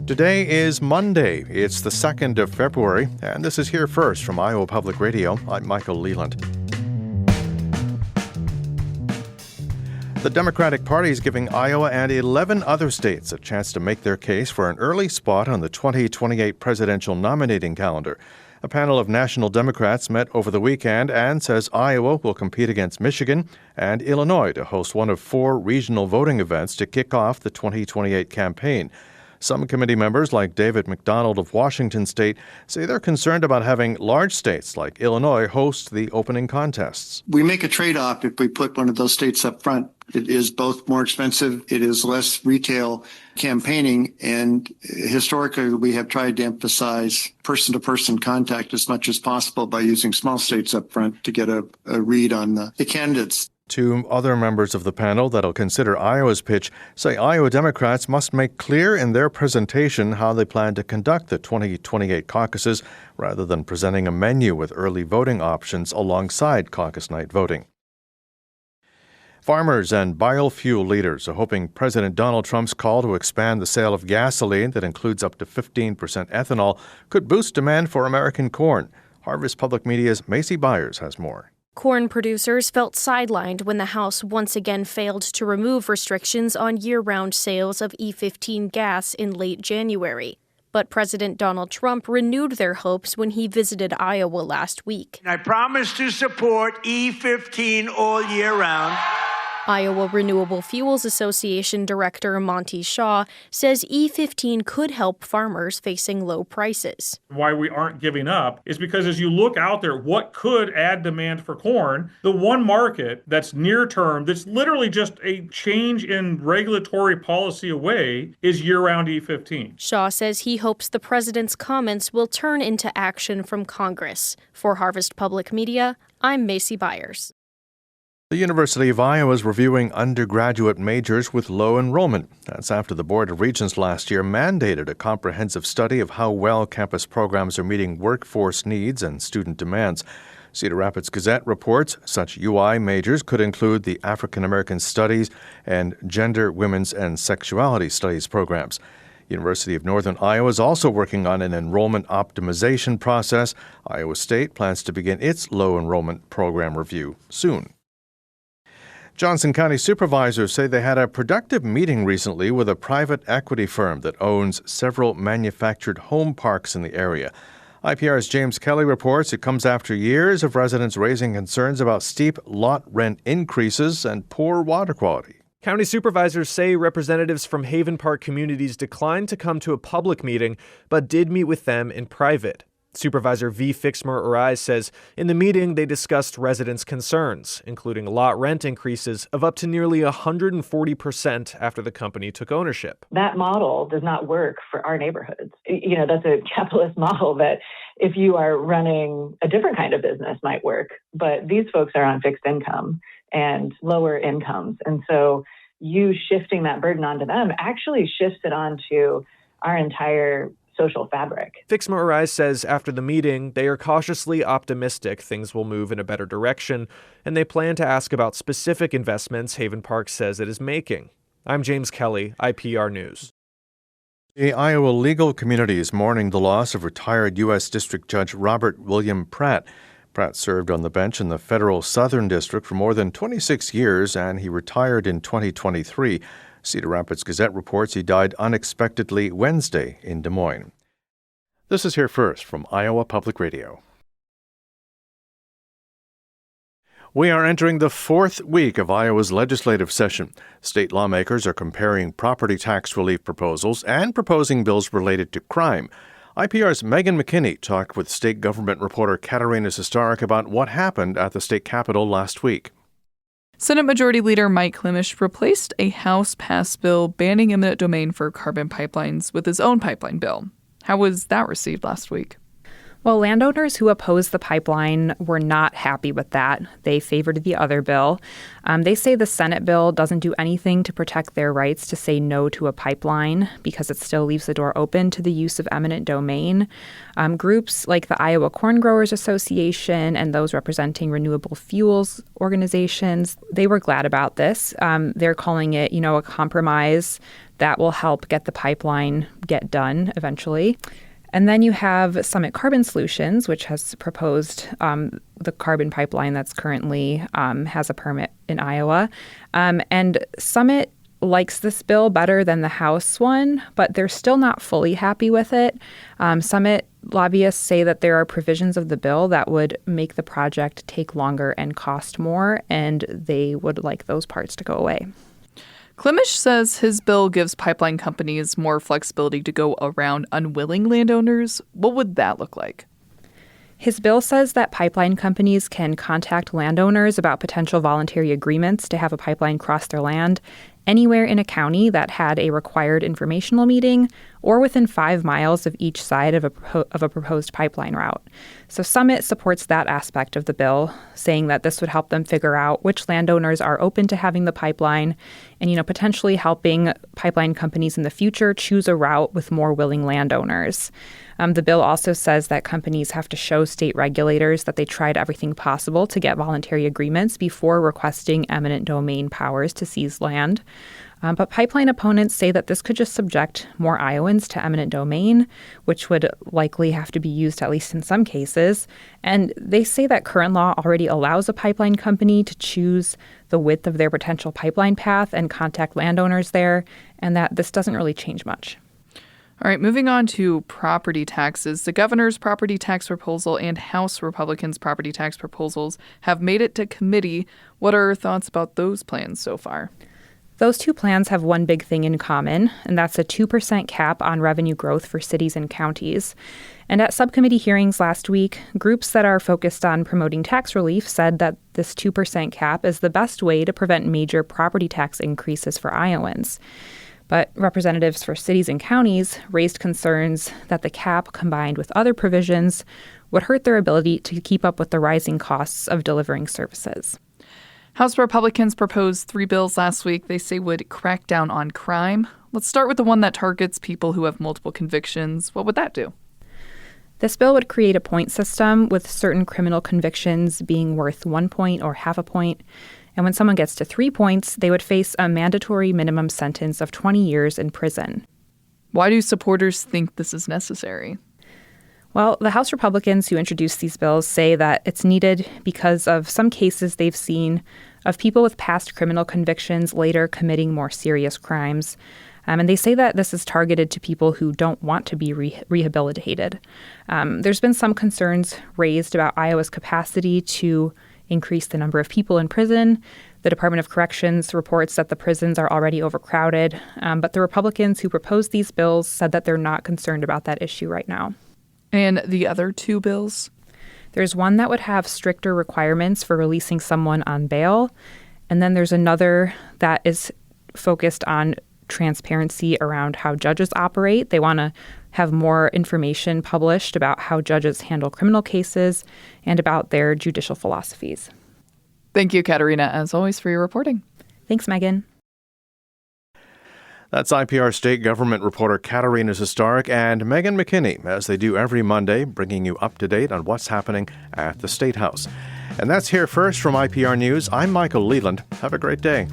Today is Monday. It's the 2nd of February, and this is Here First from Iowa Public Radio. I'm Michael Leland. The Democratic Party is giving Iowa and 11 other states a chance to make their case for an early spot on the 2028 presidential nominating calendar. A panel of national Democrats met over the weekend and says Iowa will compete against Michigan and Illinois to host one of 4 regional voting events to kick off the 2028 campaign. Some committee members, like David McDonald of Washington State, say they're concerned about having large states like Illinois host the opening contests. We make a trade-off if we put one of those states up front. It is both more expensive, it is less retail campaigning, and historically we have tried to emphasize person-to-person contact as much as possible by using small states up front to get a read on the candidates. 2 other members of the panel that'll consider Iowa's pitch say Iowa Democrats must make clear in their presentation how they plan to conduct the 2028 caucuses rather than presenting a menu with early voting options alongside caucus night voting. Farmers and biofuel leaders are hoping President Donald Trump's call to expand the sale of gasoline that includes up to 15% ethanol could boost demand for American corn. Harvest Public Media's Macy Byers has more. Corn producers felt sidelined when the House once again failed to remove restrictions on year-round sales of E15 gas in late January. But President Donald Trump renewed their hopes when he visited Iowa last week. I promise to support E15 all year round. Iowa Renewable Fuels Association Director Monty Shaw says E15 could help farmers facing low prices. Why we aren't giving up is because as you look out there, what could add demand for corn, the one market that's near term, that's literally just a change in regulatory policy away, is year-round E15. Shaw says he hopes the president's comments will turn into action from Congress. For Harvest Public Media, I'm Macy Byers. The University of Iowa is reviewing undergraduate majors with low enrollment. That's after the Board of Regents last year mandated a comprehensive study of how well campus programs are meeting workforce needs and student demands. Cedar Rapids Gazette reports such UI majors could include the African American Studies and Gender, Women's, and Sexuality Studies programs. University of Northern Iowa is also working on an enrollment optimization process. Iowa State plans to begin its low enrollment program review soon. Johnson County supervisors say they had a productive meeting recently with a private equity firm that owns several manufactured home parks in the area. IPR's James Kelly reports it comes after years of residents raising concerns about steep lot rent increases and poor water quality. County supervisors say representatives from Haven Park communities declined to come to a public meeting, but did meet with them in private. Supervisor V. Fixmer-Arise says in the meeting they discussed residents' concerns, including lot rent increases of up to nearly 140% after the company took ownership. That model does not work for our neighborhoods. That's a capitalist model that if you are running a different kind of business might work. But these folks are on fixed income and lower incomes. And so you shifting that burden onto them actually shifts it onto our entire social fabric. Fixmer-Arise says after the meeting, they are cautiously optimistic things will move in a better direction, and they plan to ask about specific investments Haven Park says it is making. I'm James Kelly, IPR News. The Iowa legal community is mourning the loss of retired U.S. District Judge Robert William Pratt. Pratt served on the bench in the federal Southern District for more than 26 years, and he retired in 2023. Cedar Rapids Gazette reports he died unexpectedly Wednesday in Des Moines. This is Here First from Iowa Public Radio. We are entering the 4th week of Iowa's legislative session. State lawmakers are comparing property tax relief proposals and proposing bills related to crime. IPR's Megan McKinney talked with state government reporter Katerina Sestarik about what happened at the state capitol last week. Senate Majority Leader Mike Klimisch replaced a House-passed bill banning eminent domain for carbon pipelines with his own pipeline bill. How was that received last week? Well, landowners who opposed the pipeline were not happy with that. They favored the other bill. They say the Senate bill doesn't do anything to protect their rights to say no to a pipeline because it still leaves the door open to the use of eminent domain. Groups like the Iowa Corn Growers Association and those representing renewable fuels organizations, they were glad about this. They're calling it, a compromise that will help get the pipeline get done eventually. And then you have Summit Carbon Solutions, which has proposed the carbon pipeline that's currently has a permit in Iowa. And Summit likes this bill better than the House one, but they're still not fully happy with it. Summit lobbyists say that there are provisions of the bill that would make the project take longer and cost more, and they would like those parts to go away. Klimisch says his bill gives pipeline companies more flexibility to go around unwilling landowners. What would that look like? His bill says that pipeline companies can contact landowners about potential voluntary agreements to have a pipeline cross their land anywhere in a county that had a required informational meeting or within 5 miles of each side of a proposed pipeline route. So Summit supports that aspect of the bill, saying that this would help them figure out which landowners are open to having the pipeline and, potentially helping pipeline companies in the future choose a route with more willing landowners. The bill also says that companies have to show state regulators that they tried everything possible to get voluntary agreements before requesting eminent domain powers to seize land. But pipeline opponents say that this could just subject more Iowans to eminent domain, which would likely have to be used at least in some cases. And they say that current law already allows a pipeline company to choose the width of their potential pipeline path and contact landowners there, and that this doesn't really change much. All right, moving on to property taxes. The governor's property tax proposal and House Republicans' property tax proposals have made it to committee. What are your thoughts about those plans so far? Those two plans have one big thing in common, and that's a 2% cap on revenue growth for cities and counties. And at subcommittee hearings last week, groups that are focused on promoting tax relief said that this 2% cap is the best way to prevent major property tax increases for Iowans. But representatives for cities and counties raised concerns that the cap, combined with other provisions, would hurt their ability to keep up with the rising costs of delivering services. House Republicans proposed 3 bills last week they say would crack down on crime. Let's start with the one that targets people who have multiple convictions. What would that do? This bill would create a point system with certain criminal convictions being worth 1 point or half a point. And when someone gets to 3 points, they would face a mandatory minimum sentence of 20 years in prison. Why do supporters think this is necessary? Well, the House Republicans who introduced these bills say that it's needed because of some cases they've seen of people with past criminal convictions later committing more serious crimes. And they say that this is targeted to people who don't want to be rehabilitated. There's been some concerns raised about Iowa's capacity to increase the number of people in prison. The Department of Corrections reports that the prisons are already overcrowded. But the Republicans who proposed these bills said that they're not concerned about that issue right now. And the other 2 bills? There's one that would have stricter requirements for releasing someone on bail. And then there's another that is focused on transparency around how judges operate. They want to have more information published about how judges handle criminal cases and about their judicial philosophies. Thank you, Katerina, as always, for your reporting. Thanks, Megan. That's IPR state government reporter Katerina Zostarik and Megan McKinney, as they do every Monday, bringing you up to date on what's happening at the State House. And that's Here First from IPR News. I'm Michael Leland. Have a great day.